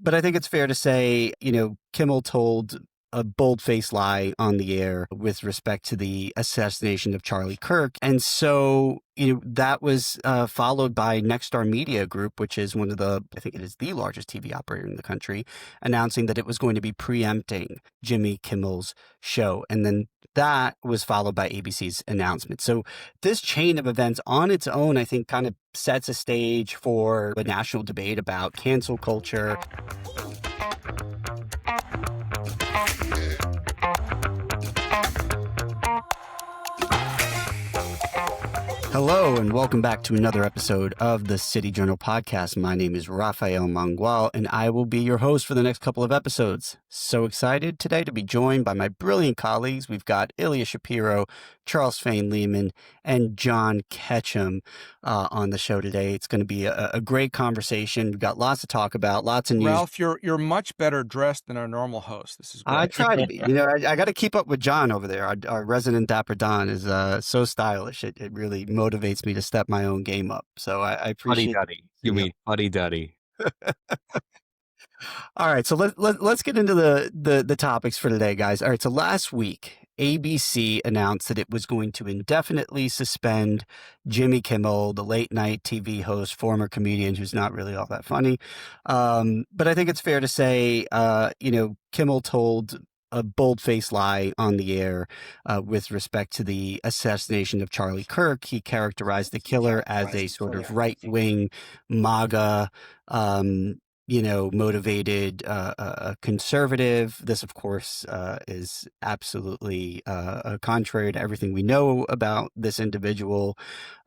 But I think it's fair to say, Kimmel told a bold-faced lie on the air with respect to the assassination of Charlie Kirk. And so, that was followed by Nexstar Media Group, which is I think it is the largest TV operator in the country, announcing that it was going to be preempting Jimmy Kimmel's show. And then that was followed by ABC's announcement. So this chain of events on its own, I think, kind of sets a stage for a national debate about cancel culture. Hello, and welcome back to another episode of the City Journal podcast. My name is Rafael Mangual, and I will be your host for the next couple of episodes. So excited today to be joined by my brilliant colleagues. We've got Ilya Shapiro, Charles Fain Lehman, and John Ketcham on the show today. It's going to be a great conversation. We've got lots to talk about, lots of news. Ralph, you're much better dressed than our normal host. This is great. I try to be. I got to keep up with John over there. Our resident Dapper Don is so stylish. It really motivates me to step my own game up. So I appreciate it. Fuddy-duddy. You mean fuddy-duddy. All right, so let's get into the topics for today, guys. All right, so last week, ABC announced that it was going to indefinitely suspend Jimmy Kimmel, the late night TV host, former comedian who's not really all that funny. But I think it's fair to say, Kimmel told a bold-faced lie on the air with respect to the assassination of Charlie Kirk. He characterized the killer as a sort of right-wing MAGA, motivated conservative. This, of course, is absolutely contrary to everything we know about this individual.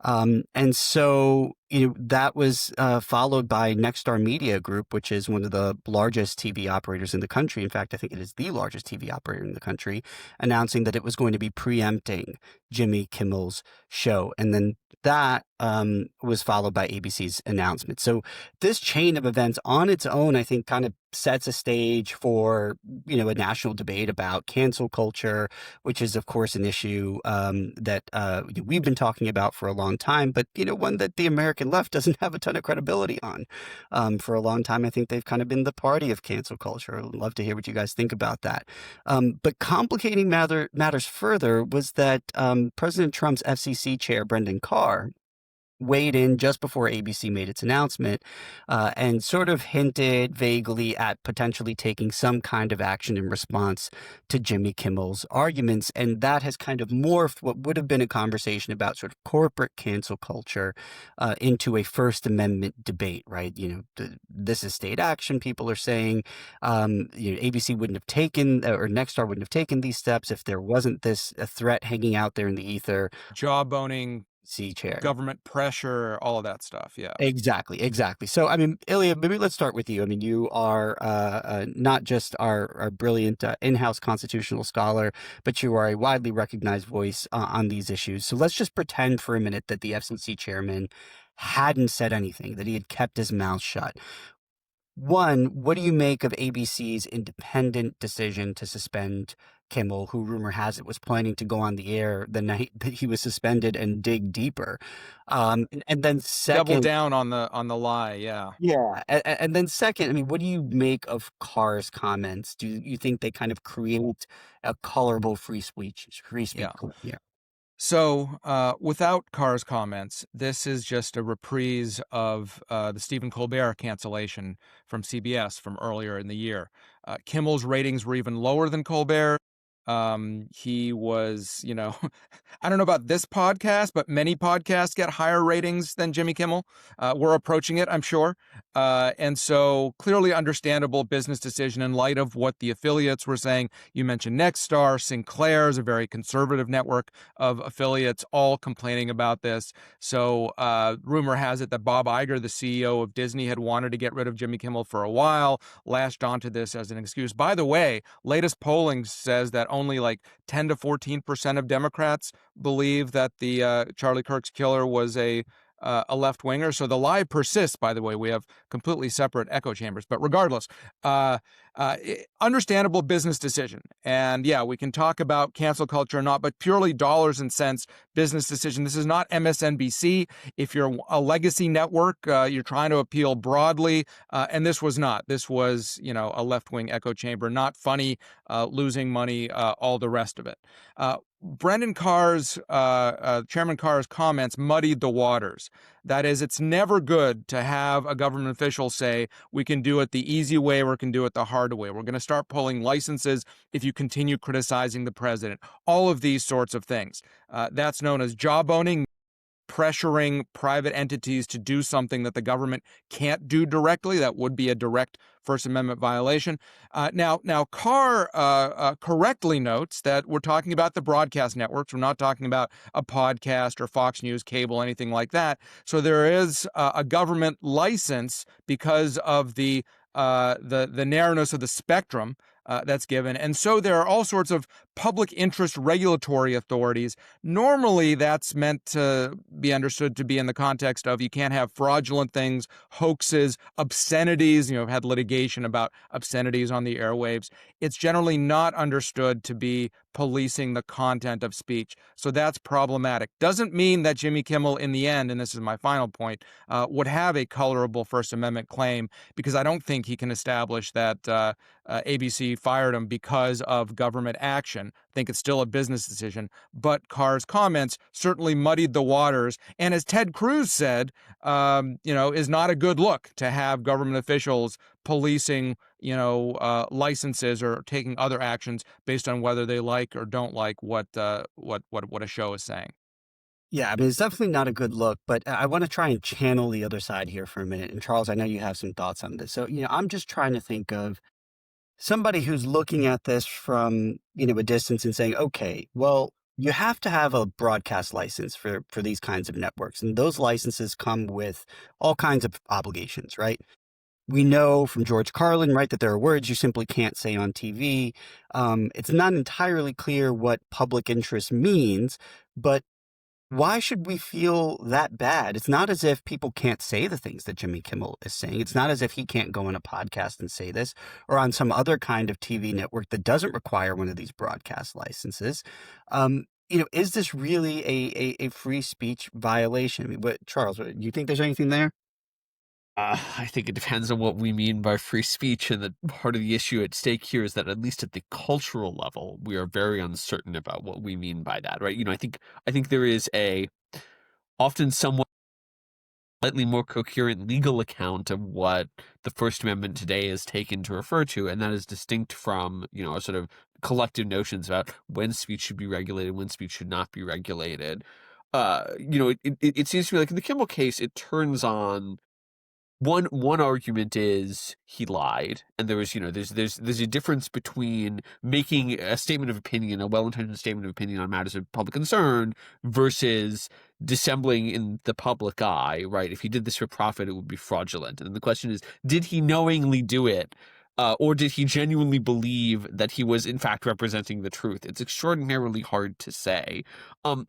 And so, that was followed by Nexstar Media Group, which is one of the largest TV operators in the country. In fact, I think it is the largest TV operator in the country, announcing that it was going to be preempting Jimmy Kimmel's show. And then that was followed by ABC's announcement. So this chain of events on its own, I think, kind of sets a stage for, a national debate about cancel culture, which is, of course, an issue that we've been talking about for a long time, but, one that the American left doesn't have a ton of credibility on. For a long time, I think they've kind of been the party of cancel culture. I'd love to hear what you guys think about that. But complicating matters further was that President Trump's FCC chair, Brendan Carr, weighed in just before ABC made its announcement and sort of hinted vaguely at potentially taking some kind of action in response to Jimmy Kimmel's arguments. And that has kind of morphed what would have been a conversation about sort of corporate cancel culture into a First Amendment debate, right? This is state action, people are saying. ABC wouldn't have taken, or Nexstar wouldn't have taken these steps if there wasn't this threat hanging out there in the ether. Jawboning, chair, government pressure, all of that stuff. Yeah, exactly. So, Ilya, maybe let's start with you. You are not just our brilliant in-house constitutional scholar, but you are a widely recognized voice on these issues. So let's just pretend for a minute that the FCC chairman hadn't said anything, that he had kept his mouth shut. One, what do you make of ABC's independent decision to suspend Kimmel, who rumor has it was planning to go on the air the night that he was suspended and dig deeper? And then second, double down on the lie. Yeah. Yeah. And then second, what do you make of Carr's comments? Do you think they kind of create a colorable free speech? Yeah. Yeah. So without Carr's comments, this is just a reprise of the Stephen Colbert cancellation from CBS from earlier in the year. Kimmel's ratings were even lower than Colbert. He was, I don't know about this podcast, but many podcasts get higher ratings than Jimmy Kimmel. We're approaching it, I'm sure. And so clearly understandable business decision in light of what the affiliates were saying. You mentioned Nexstar, Sinclair's a very conservative network of affiliates, all complaining about this. So rumor has it that Bob Iger, the CEO of Disney, had wanted to get rid of Jimmy Kimmel for a while, lashed onto this as an excuse. By the way, latest polling says that only like 10 to 14% of Democrats believe that the Charlie Kirk's killer was a left-winger. So the lie persists, by the way. We have completely separate echo chambers. But regardless, Understandable business decision. And yeah, we can talk about cancel culture or not, but purely dollars and cents business decision. This is not MSNBC. If you're a legacy network, you're trying to appeal broadly. And this was not. This was, a left-wing echo chamber, not funny, losing money, all the rest of it. Chairman Carr's comments muddied the waters. That is, it's never good to have a government official say, we can do it the easy way or we can do it the hard way. We're going to start pulling licenses if you continue criticizing the president. All of these sorts of things. That's known as jawboning, pressuring private entities to do something that the government can't do directly. That would be a direct First Amendment violation. Now, Carr correctly notes that we're talking about the broadcast networks. We're not talking about a podcast or Fox News, cable, anything like that. So there is a government license because of the narrowness of the spectrum that's given. And so there are all sorts of public interest regulatory authorities. Normally, that's meant to be understood to be in the context of you can't have fraudulent things, hoaxes, obscenities. I've had litigation about obscenities on the airwaves. It's generally not understood to be policing the content of speech. So that's problematic. Doesn't mean that Jimmy Kimmel, in the end, and this is my final point, would have a colorable First Amendment claim, because I don't think he can establish that ABC fired him because of government action. I think it's still a business decision. But Carr's comments certainly muddied the waters. And as Ted Cruz said, is not a good look to have government officials policing, licenses or taking other actions based on whether they like or don't like what a show is saying. Yeah, I mean, it's definitely not a good look, but I want to try and channel the other side here for a minute. And Charles, I know you have some thoughts on this. So, I'm just trying to think of somebody who's looking at this from, a distance and saying, okay, well, you have to have a broadcast license for these kinds of networks. And those licenses come with all kinds of obligations, right? We know from George Carlin, right, that there are words you simply can't say on TV. It's not entirely clear what public interest means, but why should we feel that bad? It's not as if people can't say the things that Jimmy Kimmel is saying. It's not as if he can't go on a podcast and say this, or on some other kind of TV network that doesn't require one of these broadcast licenses. Is this really a free speech violation? I mean, Charles, do you think there's anything there? I think it depends on what we mean by free speech, and that part of the issue at stake here is that, at least at the cultural level, we are very uncertain about what we mean by that, right? I think there is often somewhat slightly more coherent legal account of what the First Amendment today is taken to refer to, and that is distinct from, a sort of collective notions about when speech should be regulated, when speech should not be regulated. It seems to me like in the Kimmel case, it turns on one argument is he lied, and there's a difference between making a statement of opinion, a well-intentioned statement of opinion on matters of public concern, versus dissembling in the public eye, right? If he did this for profit, it would be fraudulent. And the question is, did he knowingly do it? Or did he genuinely believe that he was in fact representing the truth? It's extraordinarily hard to say. In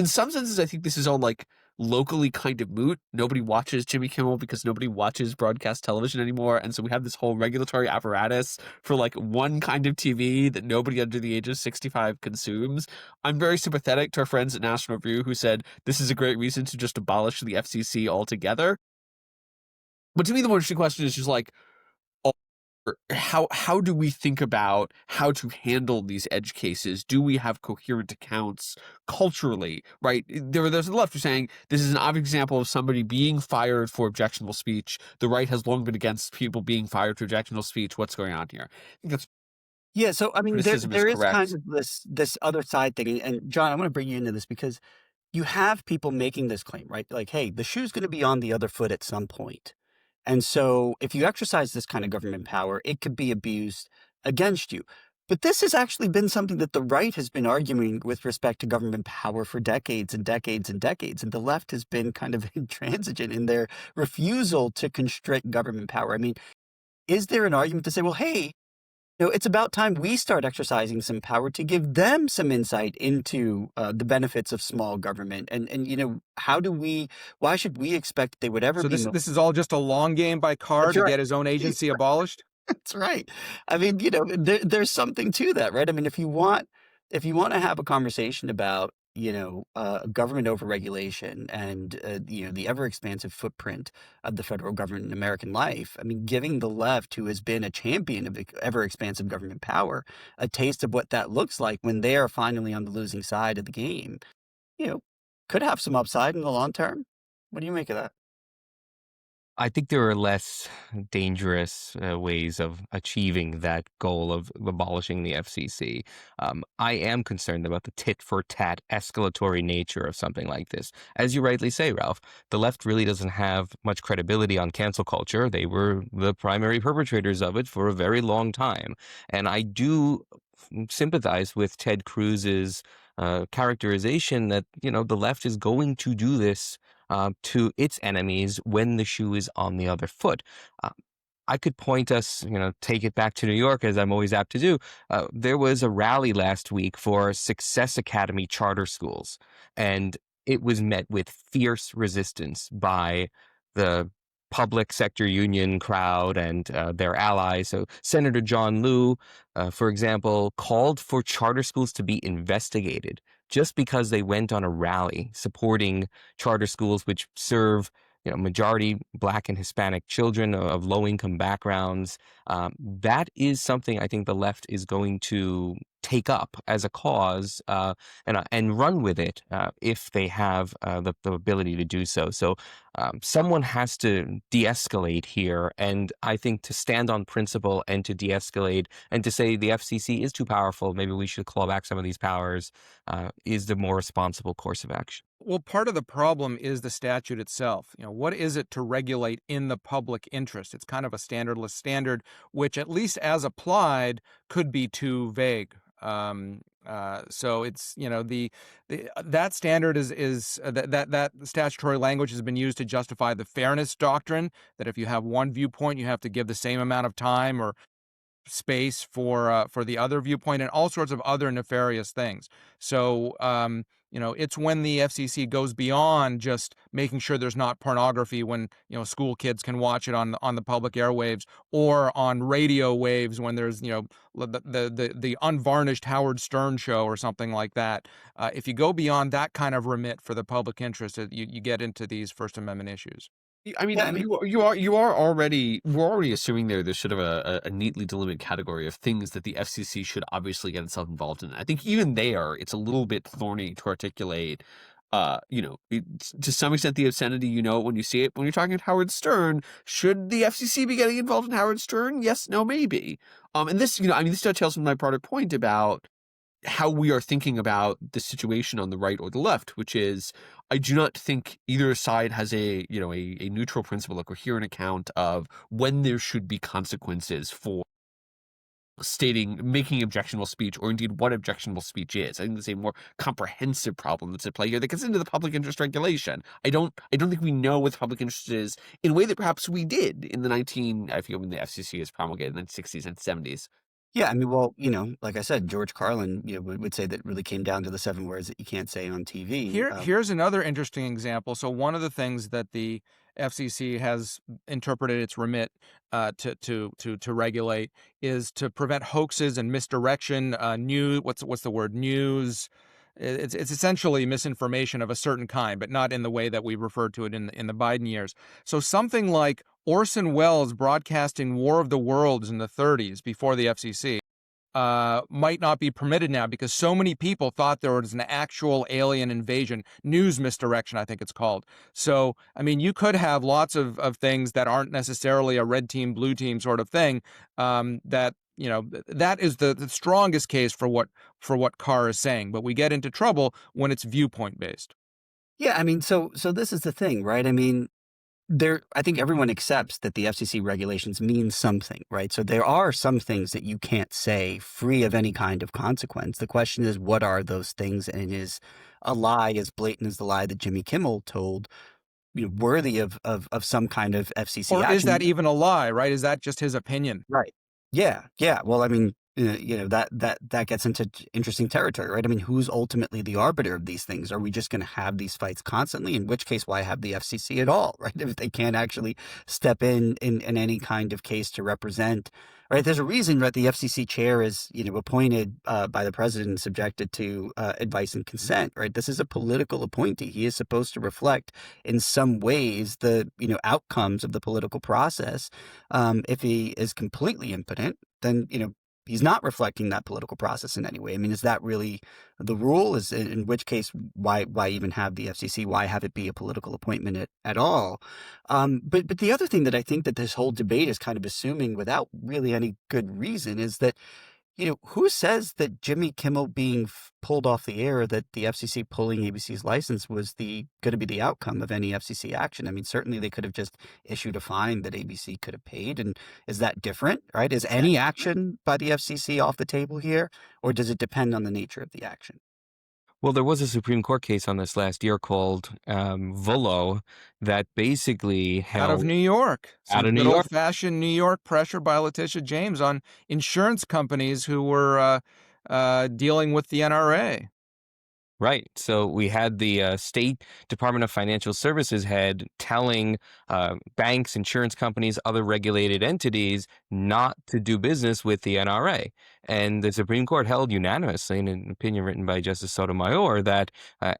some senses, I think this is all like locally kind of moot. Nobody watches Jimmy Kimmel because nobody watches broadcast television anymore. And so we have this whole regulatory apparatus for like one kind of TV that nobody under the age of 65 consumes. I'm very sympathetic to our friends at National Review who said this is a great reason to just abolish the FCC altogether. But to me, the more interesting question is just like, how do we think about how to handle these edge cases? Do we have coherent accounts culturally, right? There's the left who are saying this is an obvious example of somebody being fired for objectionable speech. The right has long been against people being fired for objectionable speech. What's going on here? I think that's Yeah, so I mean, criticism is there is kind correct. of this other side thing, and John, I want to bring you into this because you have people making this claim, right? Like, hey, the shoe's going to be on the other foot at some point. And so if you exercise this kind of government power, it could be abused against you. But this has actually been something that the right has been arguing with respect to government power for decades and decades and decades. And the left has been kind of intransigent in their refusal to constrict government power. I mean, is there an argument to say, well, hey, it's about time we start exercising some power to give them some insight into the benefits of small government. And why should we expect they would ever So be? this is all just a long game by Carr That's to right. get his own agency abolished? That's right. I mean, there's something to that, right? I mean, if you want to have a conversation about, government overregulation and, the ever expansive footprint of the federal government in American life, I mean, giving the left, who has been a champion of ever expansive government power, a taste of what that looks like when they are finally on the losing side of the game, you know, could have some upside in the long term. What do you make of that? I think there are less dangerous ways of achieving that goal of abolishing the FCC. I am concerned about the tit for tat escalatory nature of something like this. As you rightly say, Ralph, the left really doesn't have much credibility on cancel culture. They were the primary perpetrators of it for a very long time. And I do sympathize with Ted Cruz's characterization that, the left is going to do this to its enemies when the shoe is on the other foot. Uh, I could point us, take it back to New York, as I'm always apt to do. There was a rally last week for Success Academy charter schools, and it was met with fierce resistance by the public sector union crowd and their allies. So Senator John Liu, for example, called for charter schools to be investigated just because they went on a rally supporting charter schools which serve majority Black and Hispanic children of low income backgrounds. That is something I think the left is going to take up as a cause and run with it if they have the ability to do so. So someone has to de-escalate here, and I think to stand on principle and to de-escalate and to say the FCC is too powerful, maybe we should claw back some of these powers, is the more responsible course of action. Well, part of the problem is the statute itself. What is it to regulate in the public interest? It's kind of a standardless standard, which at least as applied could be too vague. So it's that standard is that statutory language has been used to justify the fairness doctrine, that if you have one viewpoint, you have to give the same amount of time or space for the other viewpoint, and all sorts of other nefarious things. So it's when the FCC goes beyond just making sure there's not pornography when school kids can watch it on the public airwaves, or on radio waves when there's the unvarnished Howard Stern show or something like that. If you go beyond that kind of remit for the public interest, you get into these First Amendment issues. I mean, Yeah, I mean, we're already assuming there's sort of a neatly delimited category of things that the FCC should obviously get itself involved in. I think even there, it's a little bit thorny to articulate. To some extent, the obscenity, when you see it. When you're talking about Howard Stern, should the FCC be getting involved in Howard Stern? Yes, no, maybe. And this, this dovetails with my broader point about how we are thinking about the situation on the right or the left, which is, I do not think either side has a neutral principle, a coherent account of when there should be consequences for making objectionable speech, or indeed what objectionable speech is. I think there's a more comprehensive problem that's at play here that gets into the public interest regulation. I don't think we know what the public interest is in a way that perhaps we did in I forget when the FCC was promulgated in the 60s and 70s. yeah, I mean, well, like I said, George Carlin, would say that it really came down to the 7 words that you can't say on TV. Here's another interesting example. So one of the things that the FCC has interpreted its remit to regulate is to prevent hoaxes and misdirection. What's the word? News. It's essentially misinformation of a certain kind, but not in the way that we referred to it in the Biden years. So something like Orson Welles broadcasting War of the Worlds in the 30s before the FCC might not be permitted now, because so many people thought there was an actual alien invasion. News misdirection, I think it's called. So, I mean, you could have lots of things that aren't necessarily a red team, blue team sort of thing. That is the strongest case for what Carr is saying. But we get into trouble when it's viewpoint based. Yeah, I mean, so this is the thing, right? I mean, I think everyone accepts that the FCC regulations mean something, right? So there are some things that you can't say free of any kind of consequence. The question is, what are those things? And is a lie as blatant as the lie that Jimmy Kimmel told, worthy of some kind of FCC Or action? is that even a lie, right? Is that just his opinion? Right. Yeah. Yeah. Well, I mean, that gets into interesting territory, right? I mean, who's ultimately the arbiter of these things? Are we just going to have these fights constantly? In which case, why have the FCC at all, right? If they can't actually step in any kind of case to represent, right? There's a reason that the FCC chair is, appointed by the president and subjected to advice and consent, right? This is a political appointee. He is supposed to reflect in some ways the, outcomes of the political process. If he is completely impotent, then, he's not reflecting that political process in any way. I mean, is that really the rule? Is in which case, why even have the FCC? Why have it be a political appointment at all? But the other thing that I think that this whole debate is kind of assuming without really any good reason is that, who says that Jimmy Kimmel being pulled off the air, that the FCC pulling ABC's license was going to be the outcome of any FCC action? I mean, certainly they could have just issued a fine that ABC could have paid. And is that different, right? Is any action by the FCC off the table here, or does it depend on the nature of the action? Well, there was a Supreme Court case on this last year called Volo that basically Out of held New York. out Some of New good York. old-fashioned New York pressure by Letitia James on insurance companies who were dealing with the NRA. Right. So we had the State Department of Financial Services head telling banks, insurance companies, other regulated entities not to do business with the NRA. And the Supreme Court held unanimously, in an opinion written by Justice Sotomayor, that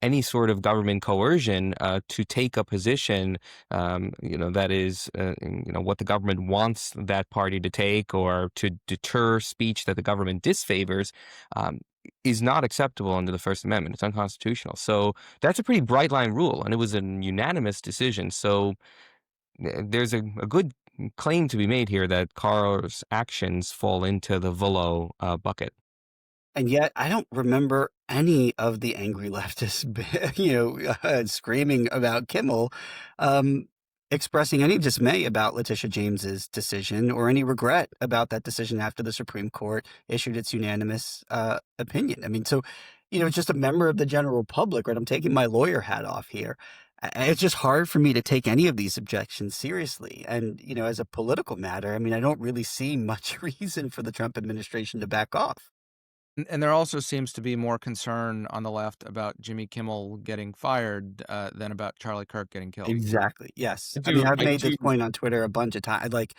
any sort of government coercion to take a position, that is, what the government wants that party to take, or to deter speech that the government disfavors, is not acceptable under the First Amendment. It's unconstitutional. So that's a pretty bright line rule, and it was a unanimous decision. So there's a good claim to be made here that Carr's actions fall into the Volo bucket. And yet, I don't remember any of the angry leftists, screaming about Kimmel, expressing any dismay about Letitia James's decision or any regret about that decision after the Supreme Court issued its unanimous opinion. I mean, so, just a member of the general public, right? I'm taking my lawyer hat off here. It's just hard for me to take any of these objections seriously. And, as a political matter, I mean, I don't really see much reason for the Trump administration to back off. And there also seems to be more concern on the left about Jimmy Kimmel getting fired than about Charlie Kirk getting killed. Exactly. Yes. I I mean, do. I've I made do. this point on Twitter a bunch of times. Like,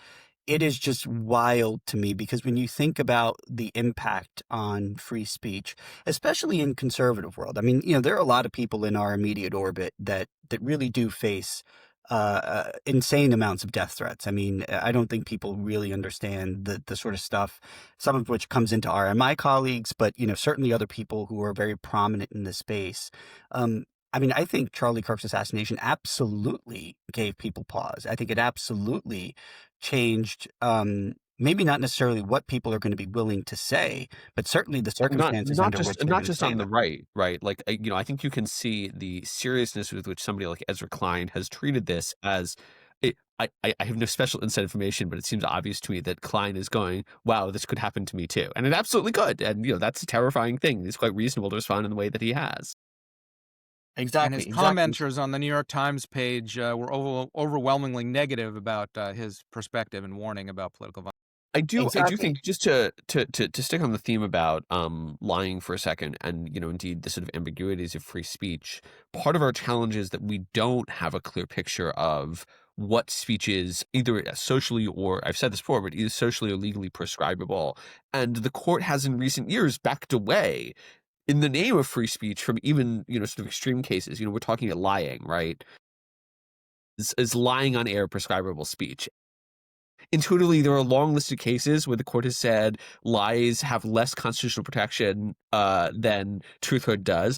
it is just wild to me because when you think about the impact on free speech, especially in conservative world, I mean, there are a lot of people in our immediate orbit that really do face insane amounts of death threats. I mean, I don't think people really understand the sort of stuff, some of which comes into RMI colleagues, but, certainly other people who are very prominent in this space. I mean, I think Charlie Kirk's assassination absolutely gave people pause. I think it absolutely changed, maybe not necessarily what people are going to be willing to say, but certainly the circumstances under which they're Not going to just say on the them. right? Like, I think you can see the seriousness with which somebody like Ezra Klein has treated this as. I have no special inside information, but it seems obvious to me that Klein is going, wow, this could happen to me too. And it absolutely could. And, that's a terrifying thing. It's quite reasonable to respond in the way that he has. And his commenters on the New York Times page were overwhelmingly negative about his perspective and warning about political violence. I do Exactly. think, just to stick on the theme about lying for a second, and indeed the sort of ambiguities of free speech. Part of our challenge is that we don't have a clear picture of what speech is either socially, or I've said this before, but either socially or legally prescribable. And the court has in recent years backed away in the name of free speech from even sort of extreme cases. We're talking about lying, right? Is lying on air prescribable speech? Intuitively, there are a long list of cases where the court has said lies have less constitutional protection than truthhood does.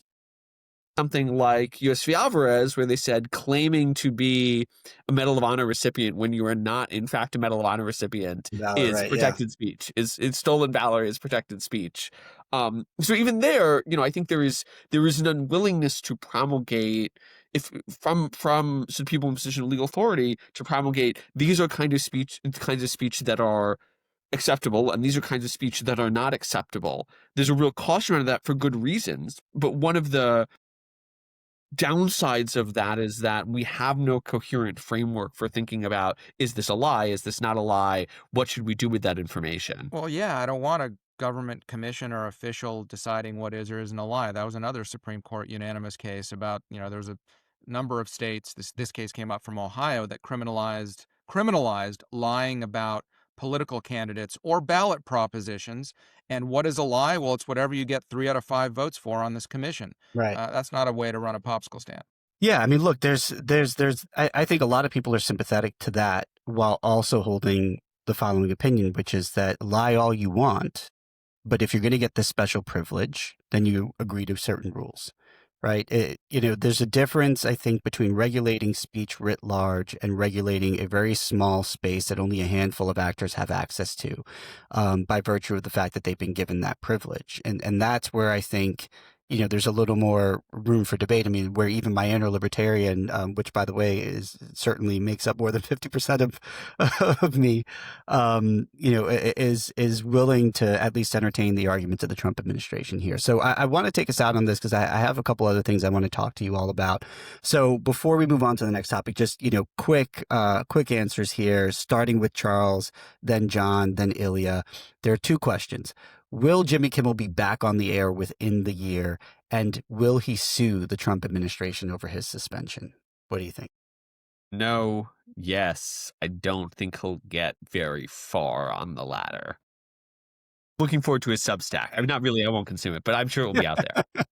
Something like U.S. v. Alvarez, where they said claiming to be a Medal of Honor recipient when you are not, in fact, a Medal of Honor recipient Valor, is right? Yeah. protected speech. Is stolen valor is protected speech. So even there, I think there is an unwillingness to promulgate, if from sort of people in position of legal authority, to promulgate these are kinds of speech that are acceptable, and these are kinds of speech that are not acceptable. There's a real caution around that for good reasons, but one of the downsides of that is that we have no coherent framework for thinking about, is this a lie? Is this not a lie? What should we do with that information? Well, yeah, I don't want to government commission or official deciding what is or isn't a lie. That was another Supreme Court unanimous case about, there was a number of states, this case came up from Ohio, that criminalized lying about political candidates or ballot propositions. And what is a lie? Well, it's whatever you get 3 out of 5 votes for on this commission. Right. That's not a way to run a popsicle stand. Yeah, I mean, look, I think a lot of people are sympathetic to that while also holding the following opinion, which is that lie all you want, but if you're going to get this special privilege, then you agree to certain rules, right? There's a difference, I think, between regulating speech writ large and regulating a very small space that only a handful of actors have access to, by virtue of the fact that they've been given that privilege. And that's where I think, there's a little more room for debate. I mean, where even my inner libertarian, which by the way certainly makes up more than 50% of me, is willing to at least entertain the arguments of the Trump administration here. So I want to take us out on this because I have a couple other things I want to talk to you all about. So before we move on to the next topic, just quick answers here, starting with Charles, then John, then Ilya. There are 2 questions. Will Jimmy Kimmel be back on the air within the year? And will he sue the Trump administration over his suspension? What do you think? No, yes. I don't think he'll get very far on the latter. Looking forward to his Substack. I mean, not really, I won't consume it, but I'm sure it will be out there.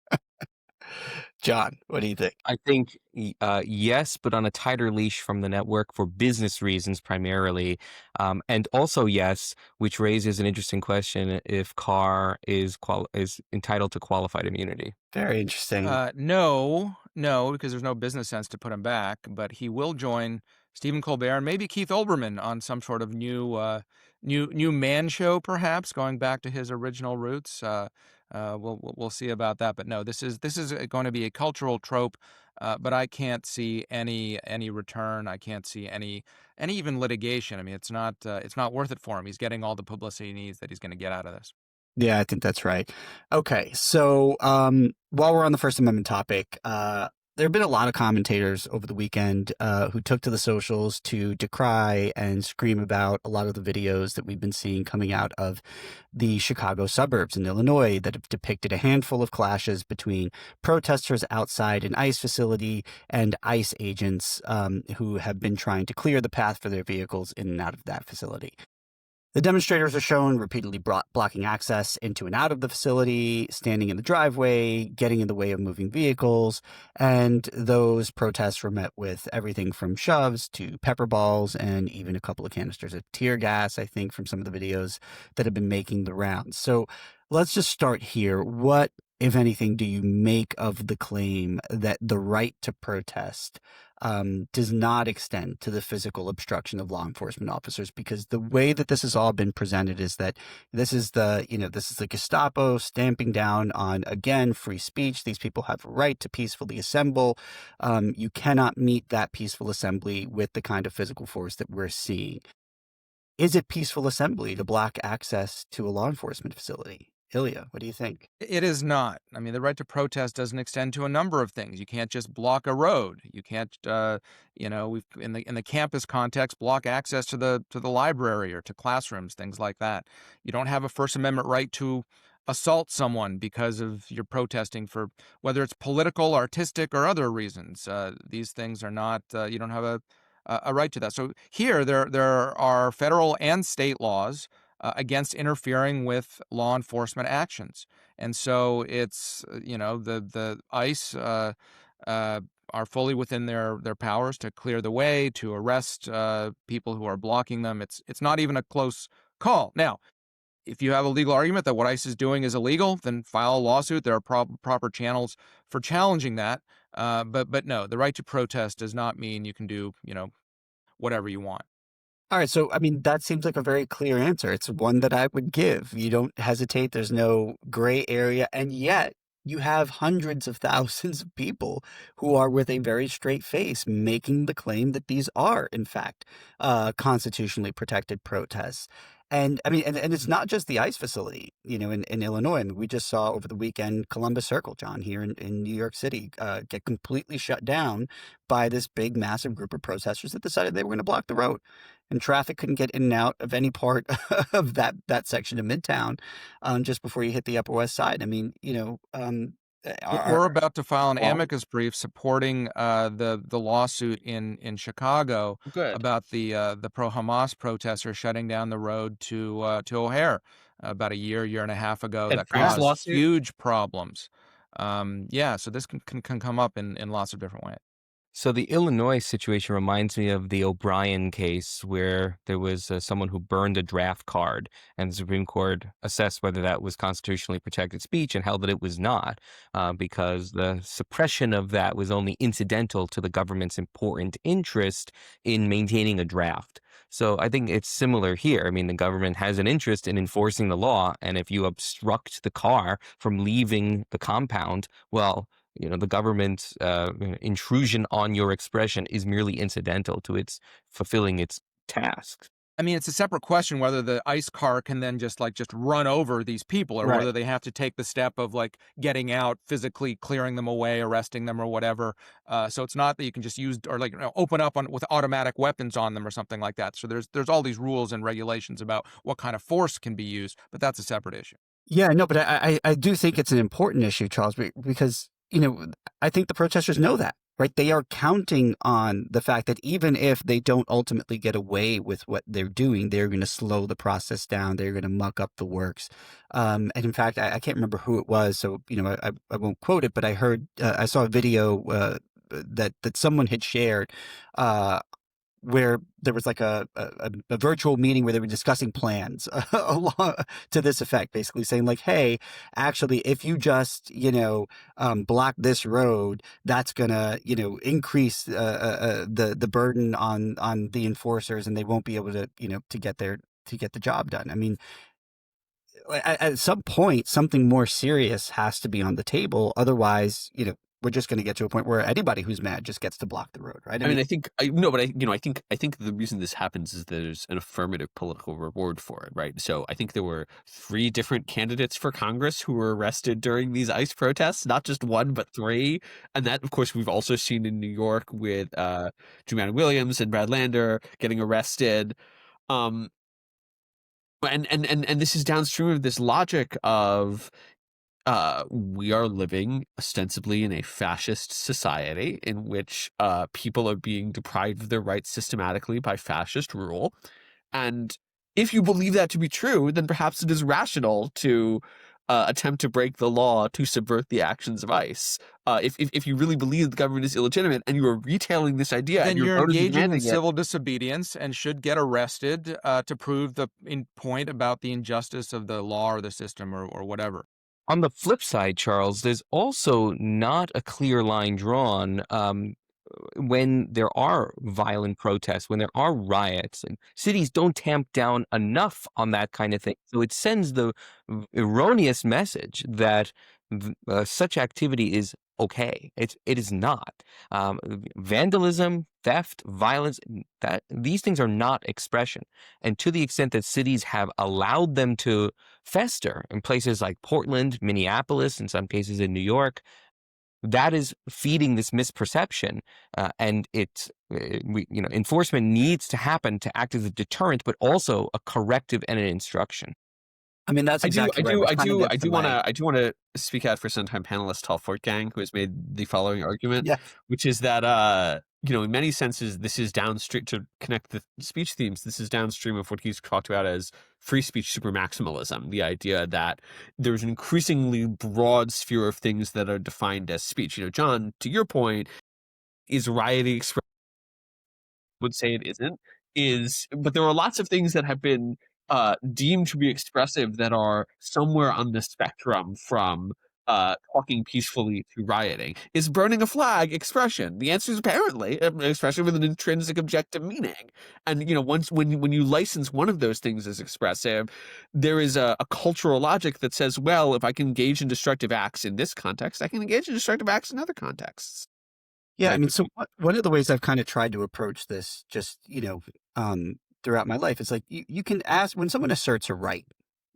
John, what do you think? I think yes, but on a tighter leash from the network for business reasons primarily, and also yes, which raises an interesting question: if Carr is entitled to qualified immunity. Very interesting. No, because there's no business sense to put him back. But he will join Stephen Colbert and maybe Keith Olbermann on some sort of new man show, perhaps going back to his original roots. We'll see about that. But no, this is going to be a cultural trope. But I can't see any return. I can't see any even litigation. I mean, it's not worth it for him. He's getting all the publicity he needs that he's going to get out of this. Yeah, I think that's right. Okay, so while we're on the First Amendment topic, there have been a lot of commentators over the weekend who took to the socials to decry and scream about a lot of the videos that we've been seeing coming out of the Chicago suburbs in Illinois that have depicted a handful of clashes between protesters outside an ICE facility and ICE agents who have been trying to clear the path for their vehicles in and out of that facility. The demonstrators are shown repeatedly blocking access into and out of the facility, standing in the driveway, getting in the way of moving vehicles, and those protests were met with everything from shoves to pepper balls and even a couple of canisters of tear gas, I think, from some of the videos that have been making the rounds. So let's just start here. What, if anything, do you make of the claim that the right to protest does not extend to the physical obstruction of law enforcement officers? Because the way that this has all been presented is that this is the Gestapo stamping down on, again, free speech. These people have a right to peacefully assemble. You cannot meet that peaceful assembly with the kind of physical force that we're seeing. Is it peaceful assembly to block access to a law enforcement facility? Ilya, what do you think? It is not. I mean, the right to protest doesn't extend to a number of things. You can't just block a road. You can't, we've in the campus context, block access to the library or to classrooms, things like that. You don't have a First Amendment right to assault someone because of you're protesting for whether it's political, artistic, or other reasons. These things are not. You don't have a right to that. So here, there are federal and state laws against interfering with law enforcement actions. And so it's, the ICE are fully within their powers to clear the way, to arrest people who are blocking them. It's not even a close call. Now, if you have a legal argument that what ICE is doing is illegal, then file a lawsuit. There are proper channels for challenging that. But no, the right to protest does not mean you can do, whatever you want. All right. So, I mean, that seems like a very clear answer. It's one that I would give. You don't hesitate. There's no gray area. And yet you have hundreds of thousands of people who are with a very straight face making the claim that these are, in fact, constitutionally protected protests. And I mean, and it's not just the ICE facility, in Illinois. I mean, we just saw over the weekend Columbus Circle, John, here in New York City, get completely shut down by this big, massive group of protesters that decided they were going to block the road, and traffic couldn't get in and out of any part of that section of Midtown, just before you hit the Upper West Side. I mean, We're about to file an well, amicus brief supporting the lawsuit in Chicago Good. about the pro-Hamas protesters shutting down the road to O'Hare about a year and a half ago. Ted That Cruz caused lawsuit? huge problems. Yeah, so this can come up in lots of different ways. So the Illinois situation reminds me of the O'Brien case, where there was someone who burned a draft card, and the Supreme Court assessed whether that was constitutionally protected speech and held that it was not, because the suppression of that was only incidental to the government's important interest in maintaining a draft. So I think it's similar here. I mean, the government has an interest in enforcing the law, and if you obstruct the car from leaving the compound, well, the government's intrusion on your expression is merely incidental to its fulfilling its tasks. I mean, it's a separate question whether the ICE car can then just run over these people, or Right. whether they have to take the step of getting out, physically clearing them away, arresting them, or whatever. So it's not that you can just use or open up with automatic weapons on them or something like that. So there's all these rules and regulations about what kind of force can be used, but that's a separate issue. Yeah, no, but I do think it's an important issue, Charles, because, I think the protesters know that, right? They are counting on the fact that even if they don't ultimately get away with what they're doing, they're going to slow the process down. They're going to muck up the works. And in fact, I can't remember who it was, so, I won't quote it, but I saw a video that someone had shared, where there was a virtual meeting where they were discussing plans to this effect, basically saying hey, actually, if you just, block this road, that's gonna, increase the burden on the enforcers, and they won't be able to, to get the job done. I mean, at some point, something more serious has to be on the table. Otherwise, we're just going to get to a point where anybody who's mad just gets to block the road, right? I mean, I think the reason this happens is there's an affirmative political reward for it, right? So I think there were 3 different candidates for Congress who were arrested during these ICE protests, not just 1, but 3. And that, of course, we've also seen in New York with Jumaane Williams and Brad Lander getting arrested. And this is downstream of this logic of we are living ostensibly in a fascist society in which people are being deprived of their rights systematically by fascist rule. And if you believe that to be true, then perhaps it is rational to attempt to break the law to subvert the actions of ICE. If you really believe the government is illegitimate and you are retailing this idea, Then and your you're voters are engaging in demanding it, civil disobedience and should get arrested to prove the point about the injustice of the law or the system or whatever. On the flip side, Charles, there's also not a clear line drawn when there are violent protests, when there are riots, and cities don't tamp down enough on that kind of thing. So it sends the erroneous message that such activity is okay. It is not. Vandalism, theft, violence, these things are not expression. And to the extent that cities have allowed them to fester in places like Portland, Minneapolis, in some cases in New York, that is feeding this misperception, and enforcement needs to happen to act as a deterrent, but also a corrective and an instruction. I mean, that's exactly right. I do want to speak out for sometime panelist Tal Fortgang, who has made the following argument, Yeah. which is that in many senses, this is downstream to connect the speech themes. This is downstream of what he's talked about as free speech supermaximalism, the idea that there's an increasingly broad sphere of things that are defined as speech. John, to your point, is rioting expression? Would say it isn't. But there are lots of things that have been deemed to be expressive that are somewhere on the spectrum from talking peacefully to rioting. Is burning a flag expression? The answer is apparently expression with an intrinsic objective meaning. And once when you license one of those things as expressive, there is a cultural logic that says, well, if I can engage in destructive acts in this context, I can engage in destructive acts in other contexts. Yeah, I mean, so one of the ways I've kind of tried to approach this, just, throughout my life. It's like you can ask when someone asserts a right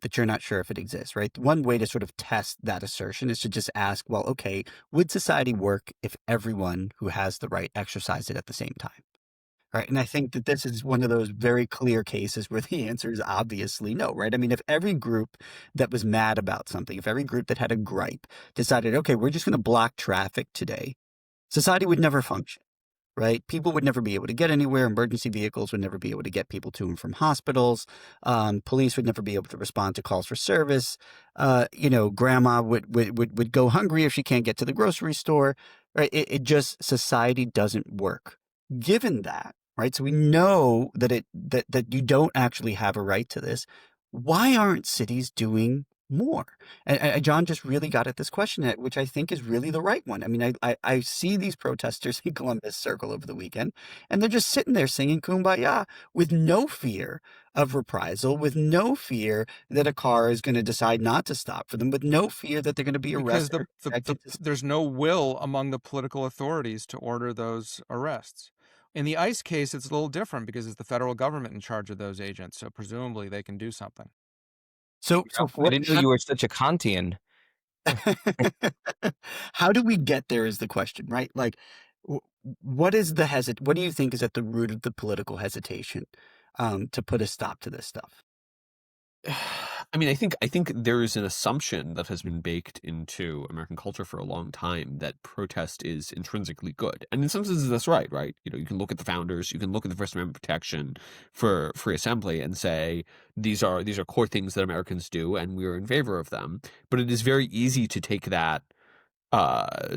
that you're not sure if it exists, right? One way to sort of test that assertion is to just ask, well, okay, would society work if everyone who has the right exercised it at the same time? Right. And I think that this is one of those very clear cases where the answer is obviously no, right? I mean, if every group that was mad about something, if every group that had a gripe decided, okay, we're just going to block traffic today, society would never function, right? People would never be able to get anywhere. Emergency vehicles would never be able to get people to and from hospitals. Police would never be able to respond to calls for service. Grandma would go hungry if she can't get to the grocery store, right? It just, society doesn't work. Given that, right? So we know that you don't actually have a right to this. Why aren't cities doing more? And John just really got at this question, which I think is really the right one. I mean, I see these protesters in Columbus Circle over the weekend, and they're just sitting there singing Kumbaya with no fear of reprisal, with no fear that a car is going to decide not to stop for them, with no fear that they're going to be Because arrested. there's no will among the political authorities to order those arrests. In the ICE case, it's a little different because it's the federal government in charge of those agents, so presumably they can do something. So I didn't know you were such a Kantian. how do we get there is the question, right? Like, what is the what do you think is at the root of the political hesitation to put a stop to this stuff? I mean, I think there is an assumption that has been baked into American culture for a long time that protest is intrinsically good, and in some senses that's right. Right? You can look at the founders, you can look at the First Amendment protection for free assembly, and say these are core things that Americans do, and we are in favor of them. But it is very easy to take that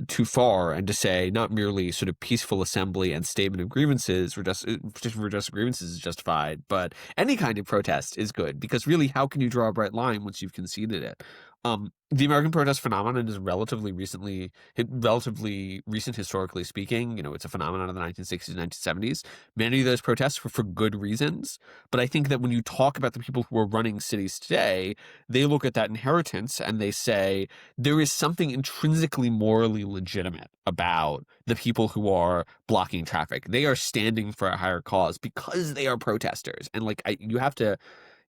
too far and to say not merely sort of peaceful assembly and statement of grievances or just petition for just grievances is justified, but any kind of protest is good, because really, how can you draw a bright line once you've conceded it? The American protest phenomenon is relatively recent historically speaking. It's a phenomenon of the 1960s, 1970s. Many of those protests were for good reasons, but I think that when you talk about the people who are running cities today, they look at that inheritance and they say there is something intrinsically morally legitimate about the people who are blocking traffic. They are standing for a higher cause because they are protesters, and you have to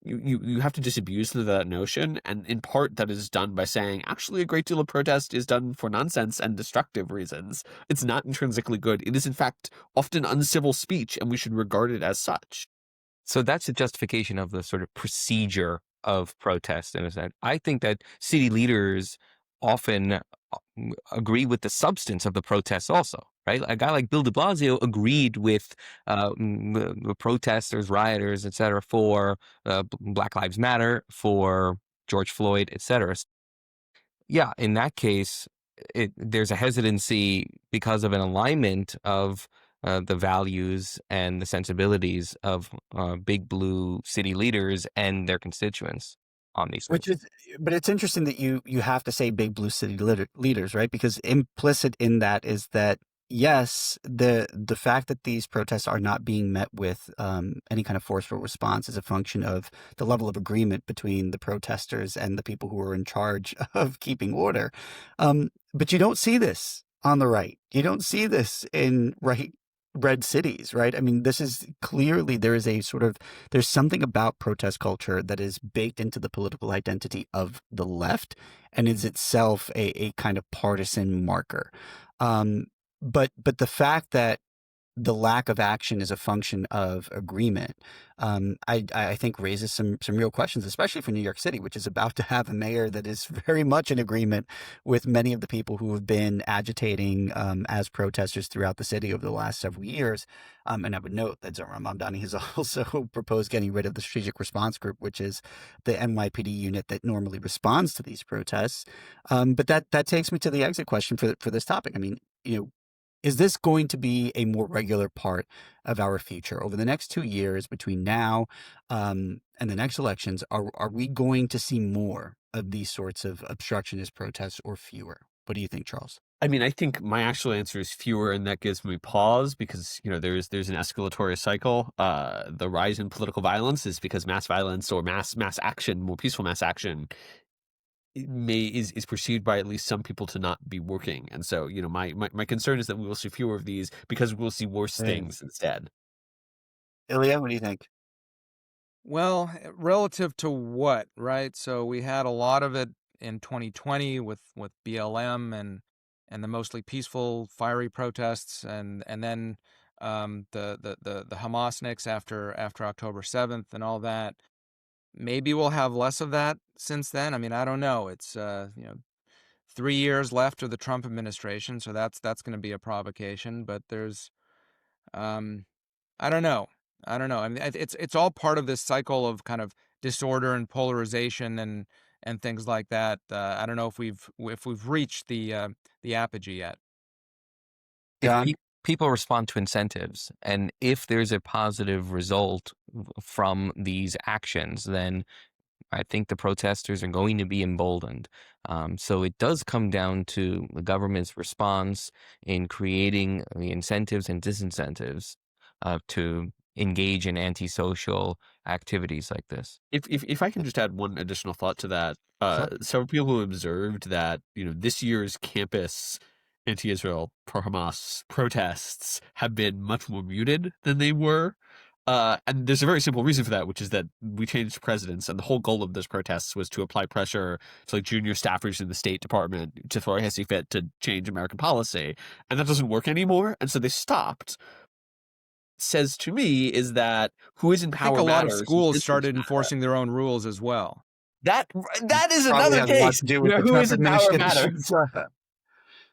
you have to disabuse that notion, and in part that is done by saying actually a great deal of protest is done for nonsense and destructive reasons. It's not intrinsically good. It is in fact often uncivil speech, and we should regard it as such. So that's a justification of the sort of procedure of protest in a sense. I think that city leaders often agree with the substance of the protests also, right? A guy like Bill de Blasio agreed with the protesters, rioters, et cetera, for Black Lives Matter, for George Floyd, et cetera. Yeah, in that case, there's a hesitancy because of an alignment of the values and the sensibilities of big blue city leaders and their constituents on these Which things. is, but it's interesting that you have to say big blue city leaders, right? Because implicit in that is that yes, the fact that these protests are not being met with any kind of forceful response is a function of the level of agreement between the protesters and the people who are in charge of keeping order. But you don't see this on the right. You don't see this in red cities, right? I mean, this is clearly there's something about protest culture that is baked into the political identity of the left and is itself a kind of partisan marker. But the fact that the lack of action is a function of agreement, I think raises some real questions, especially for New York City, which is about to have a mayor that is very much in agreement with many of the people who have been agitating as protesters throughout the city over the last several years. And I would note that Zohran Mamdani has also proposed getting rid of the Strategic Response Group, which is the NYPD unit that normally responds to these protests. But that takes me to the exit question for this topic. I mean, is this going to be a more regular part of our future over the next 2 years between now and the next elections? Are we going to see more of these sorts of obstructionist protests or fewer? What do you think, Charles? I mean, I think my actual answer is fewer, and that gives me pause because there's an escalatory cycle. The rise in political violence is because mass violence or mass action, more peaceful mass action, is perceived by at least some people to not be working. And so, my concern is that we will see fewer of these because we'll see worse Hey. things instead. Ilya, what do you think? Well, relative to what, right? So we had a lot of it in 2020 with BLM and the mostly peaceful, fiery protests, and then the Hamasniks after October 7th and all that. Maybe we'll have less of that since then. I mean, I don't know. It's 3 years left of the Trump administration, so that's going to be a provocation. But there's um, I don't know. I don't know. I mean, it's all part of this cycle of kind of disorder and polarization and things like that. I don't know if we've reached the apogee yet. If John? people respond to incentives, and if there's a positive result from these actions, then I think the protesters are going to be emboldened. So it does come down to the government's response in creating the incentives and disincentives to engage in antisocial activities like this. If I can just add one additional thought to that, several people observed that this year's campus anti-Israel pro-Hamas protests have been much more muted than they were. And there's a very simple reason for that, which is that we changed presidents, and the whole goal of those protests was to apply pressure to like junior staffers in the State Department to throw a hissy fit to change American policy, and that doesn't work anymore, and so they stopped. Says to me is that who is in I think power a lot of matters. schools Districts started matter. enforcing their own rules as well. That is Probably another has a lot case to do with where the who Trump is in power matters. administration's,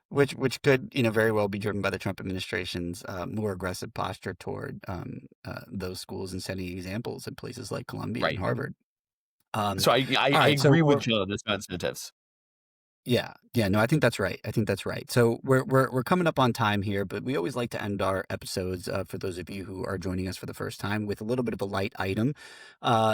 which could very well be driven by the Trump administration's more aggressive posture toward those schools and setting examples in places like Columbia and Right. Harvard. So I all right, so agree with John. That's about incentives. Yeah, no, I think that's right. So we're coming up on time here, but we always like to end our episodes for those of you who are joining us for the first time with a little bit of a light item.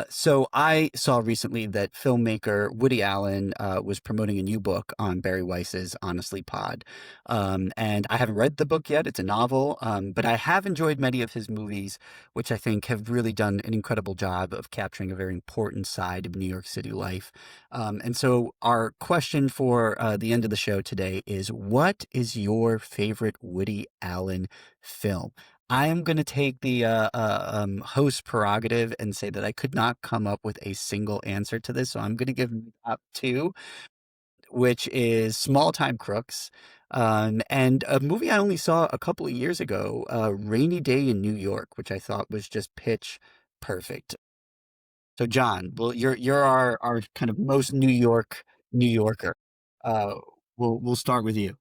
So I saw recently that filmmaker Woody Allen was promoting a new book on Barry Weiss's Honestly Pod, and I haven't read the book yet. It's a novel, but I have enjoyed many of his movies, which I think have really done an incredible job of capturing a very important side of New York City life. And so our question for the end of the show today is, what is your favorite Woody Allen film? I am going to take the host prerogative and say that I could not come up with a single answer to this. So I'm going to give the top two, which is Small Time Crooks, and a movie I only saw a couple of years ago, Rainy Day in New York, which I thought was just pitch perfect. So John, well, you're our kind of most New Yorker. Uh, we'll start with you.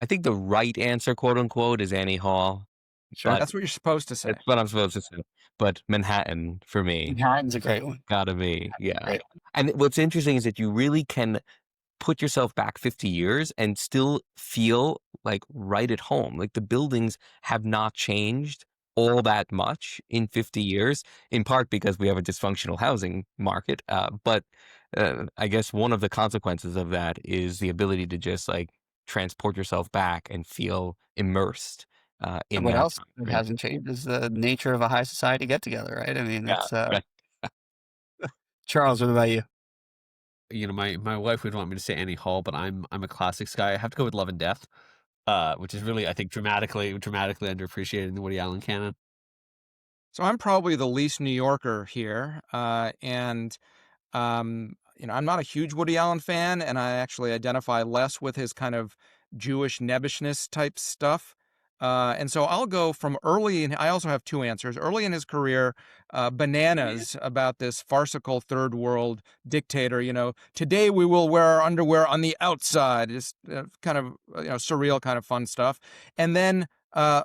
I think the right answer, quote unquote, is Annie Hall. Sure. But That's what you're supposed to say. that's what I'm supposed to say. But Manhattan for me, Manhattan's a great one. gotta be, yeah. Great. And what's interesting is that you really can put yourself back 50 years and still feel like right at home. Like the buildings have not changed all that much in 50 years, in part because we have a dysfunctional housing market. But I guess one of the consequences of that is the ability to just like transport yourself back and feel immersed in What that else time. that Right? hasn't changed is the nature of a high society get together, right? I mean, Yeah, it's right. Charles. What about you? My wife would want me to say Annie Hall, but I'm a classics guy. I have to go with Love and Death, which is really, I think, dramatically underappreciated in the Woody Allen canon. So I'm probably the least New Yorker here, and I'm not a huge Woody Allen fan, and I actually identify less with his kind of Jewish nebbishness type stuff. And so I'll go from early, and I also have two answers. Early in his career, Bananas, about this farcical third world dictator. Today we will wear our underwear on the outside. Just kind of surreal, kind of fun stuff. And then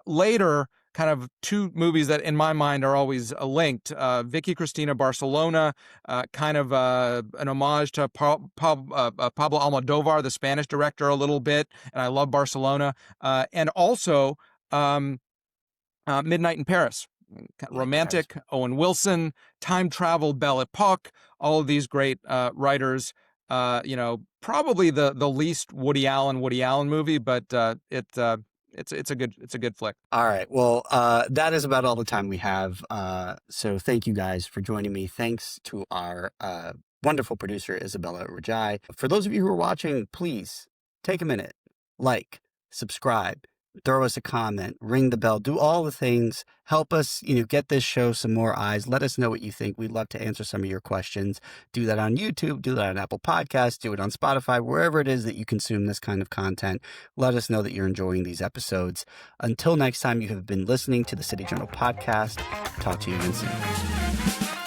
later, kind of two movies that in my mind are always linked. Vicky Cristina Barcelona, kind of an homage to Pablo Almodovar, the Spanish director, a little bit. And I love Barcelona. And also Midnight in Paris. Romantic, Owen Wilson, time travel, Belle Epoque, all of these great writers. Probably the least Woody Allen movie, but it's a good flick. All right. Well, that is about all the time we have. So thank you guys for joining me. Thanks to our wonderful producer, Isabella Rajai. For those of you who are watching, please take a minute, like, subscribe, throw us a comment, ring the bell, do all the things. Help us, get this show some more eyes. Let us know what you think. We'd love to answer some of your questions. Do that on YouTube, do that on Apple Podcasts, do it on Spotify, wherever it is that you consume this kind of content. Let us know that you're enjoying these episodes. Until next time, you have been listening to the City Journal podcast. Talk to you again soon.